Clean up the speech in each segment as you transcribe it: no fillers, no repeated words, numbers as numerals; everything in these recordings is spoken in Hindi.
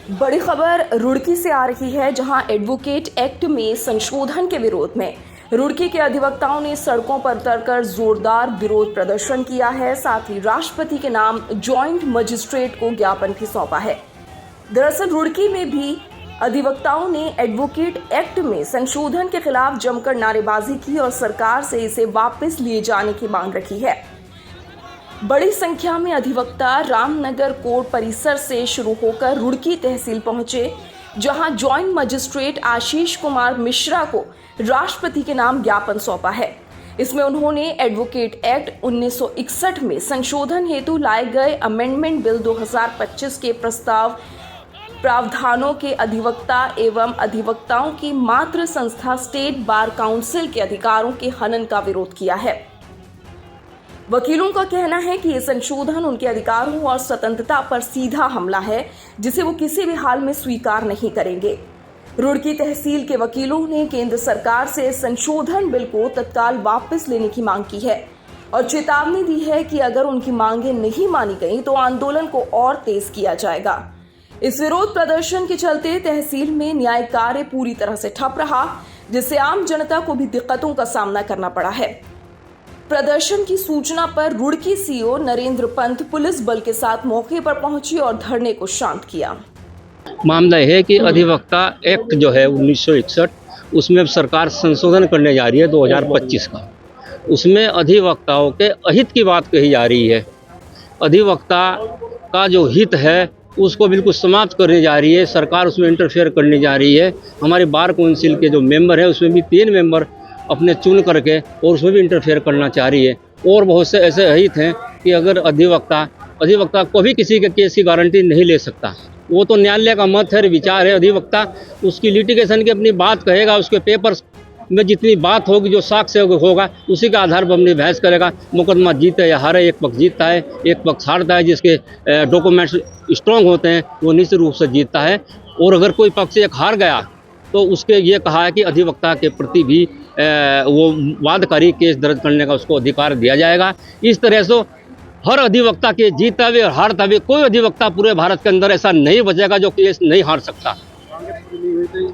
बड़ी खबर रुड़की से आ रही है, जहां एडवोकेट एक्ट में संशोधन के विरोध में रुड़की के अधिवक्ताओं ने सड़कों पर उतरकर जोरदार विरोध प्रदर्शन किया है। साथ ही राष्ट्रपति के नाम जॉइंट मजिस्ट्रेट को ज्ञापन भी सौंपा है। दरअसल रुड़की में भी अधिवक्ताओं ने एडवोकेट एक्ट में संशोधन के खिलाफ जमकर नारेबाजी की और सरकार से इसे वापस लिए जाने की मांग रखी है। बड़ी संख्या में अधिवक्ता रामनगर कोर्ट परिसर से शुरू होकर रुड़की तहसील पहुंचे, जहां जॉइंट मजिस्ट्रेट आशीष कुमार मिश्रा को राष्ट्रपति के नाम ज्ञापन सौंपा है। इसमें उन्होंने एडवोकेट एक्ट 1961 में संशोधन हेतु लाए गए अमेंडमेंट बिल 2025 के प्रावधानों के अधिवक्ता एवं अधिवक्ताओं की मातृ संस्था स्टेट बार काउंसिल के अधिकारों के हनन का विरोध किया है। वकीलों का कहना है कि ये संशोधन उनके अधिकारों और स्वतंत्रता पर सीधा हमला है, जिसे वो किसी भी हाल में स्वीकार नहीं करेंगे। रुड़की तहसील के वकीलों ने केंद्र सरकार से संशोधन बिल को तत्काल वापस लेने की मांग की है और चेतावनी दी है कि अगर उनकी मांगें नहीं मानी गई तो आंदोलन को और तेज किया जाएगा। इस विरोध प्रदर्शन के चलते तहसील में न्याय कार्य पूरी तरह से ठप रहा, जिससे आम जनता को भी दिक्कतों का सामना करना पड़ा है। प्रदर्शन की सूचना पर रुड़की सीओ नरेंद्र पंत पुलिस बल के साथ मौके पर पहुंची और धरने को शांत किया। मामला है कि अधिवक्ता एक्ट जो है 1961, उसमें सरकार संशोधन करने जा रही है 2025 का। उसमें अधिवक्ताओं के अहित की बात कही जा रही है। अधिवक्ता का जो हित है उसको बिल्कुल समाप्त करने जा रही है सरकार, उसमें इंटरफेयर करने जा रही है। हमारे बार काउंसिल के जो मेंबर हैं उसमें भी 3 मेंबर अपने चुन करके और उसमें भी इंटरफेयर करना चाह रही है। और बहुत से ऐसे अहित हैं कि अगर अधिवक्ता को भी किसी के केस की गारंटी नहीं ले सकता। वो तो न्यायालय का मत है, विचार है। अधिवक्ता उसकी लिटिगेशन की अपनी बात कहेगा, उसके पेपर्स में जितनी बात होगी, जो साक्ष्य होगा, उसी के आधार पर अपनी बहस करेगा। मुकदमा जीते या हारे, एक पक्ष जीतता है, एक पक्ष हारता है। जिसके डॉक्यूमेंट्स स्ट्रॉन्ग होते हैं वो निश्चित रूप से जीतता है। और अगर कोई पक्ष एक हार गया तो उसके ये कहा है कि अधिवक्ता के प्रति भी वो वादकारी केस दर्ज करने का उसको अधिकार दिया जाएगा। इस तरह से हर अधिवक्ता के जीतता हुए और हारता हुए कोई अधिवक्ता पूरे भारत के अंदर ऐसा नहीं बचेगा जो केस नहीं हार सकता।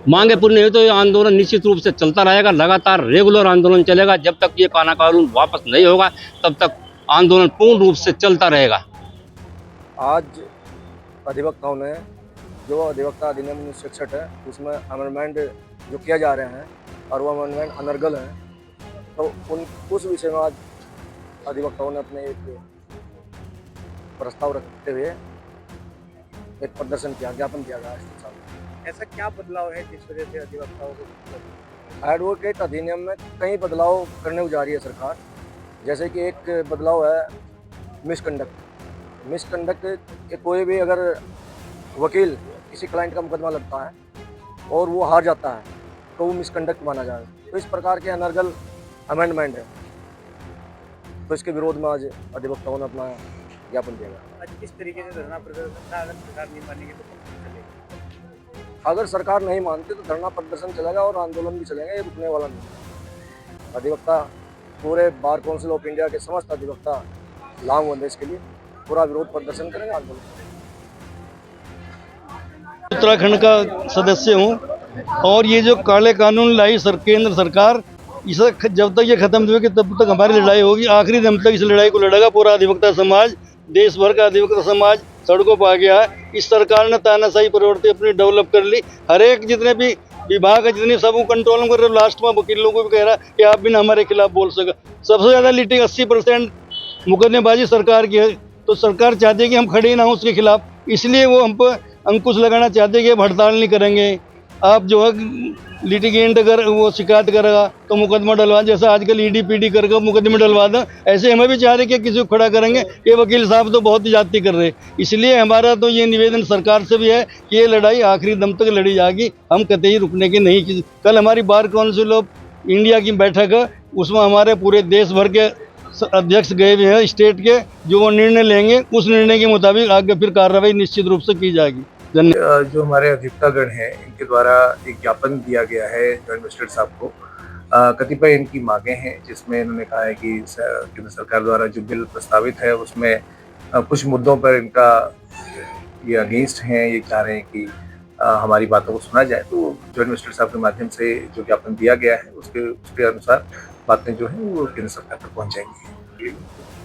मांगे पूरी नहीं हुई तो ये आंदोलन निश्चित रूप से चलता रहेगा। लगातार रेगुलर आंदोलन चलेगा। जब तक ये कानून वापस नहीं होगा तब तक आंदोलन पूर्ण रूप से चलता रहेगा। आज अधिवक्ताओं ने जो अधिवक्ता अधिनियम 1961 है उसमें अमेंडमेंट जो किया जा रहे हैं और वो अमेंडमेंट अनर्गल है, तो उस विषय में आज अधिवक्ताओं ने अपने एक प्रस्ताव रखते हुए एक प्रदर्शन किया, ज्ञापन किया गया। ऐसा क्या बदलाव है जिस वजह से अधिवक्ताओं को एडवोकेट अधिनियम में कई बदलाव करने को जा रही है सरकार। जैसे कि एक बदलाव है मिसकंडक्ट के कोई भी अगर वकील किसी क्लाइंट का मुकदमा लड़ता है और वो हार जाता है तो वो मिसकंडक्ट माना जाए। तो इस प्रकार के अनर्गल अमेंडमेंट है, तो इसके विरोध में आज अधिवक्ताओं ने अपना ज्ञापन दिया गया। आज किस तरीके से धरना प्रदर्शन था? अगर सरकार नहीं मानेगी तो अगर सरकार नहीं मानती तो धरना प्रदर्शन चलेगा और आंदोलन भी चलेगा, ये रुकने वाला नहीं। अधिवक्ता पूरे बार काउंसिल ऑफ इंडिया के समस्त अधिवक्ता लामबंद इसके लिए पूरा विरोध प्रदर्शन करेंगे, आंदोलन। उत्तराखंड का सदस्य हूँ और ये जो काले कानून लाई केंद्र सरकार, इसे जब तक ये खत्म होगी तब तक हमारी लड़ाई होगी। आखिरी दम तक इस लड़ाई को लड़ेगा पूरा अधिवक्ता समाज। देश भर का अधिवक्ता समाज सड़कों पर आ गया है। इस सरकार ने तानाशाही प्रवृत्ति अपनी डेवलप कर ली। हर एक जितने भी विभाग है, जितने सब कंट्रोल कर रहे। लास्ट में वकीलों को भी कह रहा कि आप भी ना हमारे खिलाफ बोल सके। सबसे ज़्यादा लिटिग 80% मुकदमेबाजी सरकार की है, तो सरकार चाहती है कि हम खड़े ही ना हों उसके खिलाफ। इसलिए वो हम पर अंकुश लगाना चाहते हैं कि अब हड़ताल नहीं करेंगे। आप जो है लिटिगेंट अगर वो शिकायत करेगा तो मुकदमा डलवा, जैसा आजकल ईडी-पीडी करके मुकदमे डलवा दें, ऐसे हमें भी चाह रहे कि किसी को खड़ा करेंगे। ये वकील साहब तो बहुत ही ज्यादती कर रहे हैं। इसलिए हमारा तो ये निवेदन सरकार से भी है कि ये लड़ाई आखिरी दम तक लड़ी जाएगी, हम कतई रुकने की नहीं। कल हमारी बार काउंसिल ऑफ इंडिया की बैठक है, उसमें हमारे पूरे देश भर के अध्यक्ष गए हुए हैं स्टेट के, जो वो निर्णय लेंगे उस निर्णय के मुताबिक आगे फिर कार्रवाई निश्चित रूप से की जाएगी। जो हमारे अधिवक्तागण हैं इनके द्वारा एक ज्ञापन दिया गया है जॉइंट मजिस्ट्रेट साहब को। कतिपय इनकी मांगें हैं जिसमें इन्होंने कहा है कि केंद्र सरकार द्वारा जो बिल प्रस्तावित है उसमें कुछ मुद्दों पर इनका ये अगेंस्ट हैं, ये चाह रहे हैं कि हमारी बातों को सुना जाए। तो जॉइंट मजिस्ट्रेट साहब के माध्यम से जो ज्ञापन दिया गया है उसके अनुसार बातें जो हैं वो केंद्र सरकार तक पहुँच जाएंगी।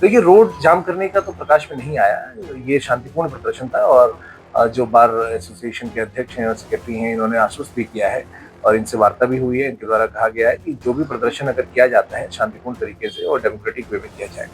देखिए, रोड जाम करने का तो प्रकाश में नहीं आया, ये शांतिपूर्ण प्रदर्शन था और जो बार एसोसिएशन के अध्यक्ष हैं और सेक्रेटरी हैं, इन्होंने आश्वस्त भी किया है और इनसे वार्ता भी हुई है। इनके द्वारा कहा गया है कि जो भी प्रदर्शन अगर किया जाता है शांतिपूर्ण तरीके से और डेमोक्रेटिक वे में किया जाए।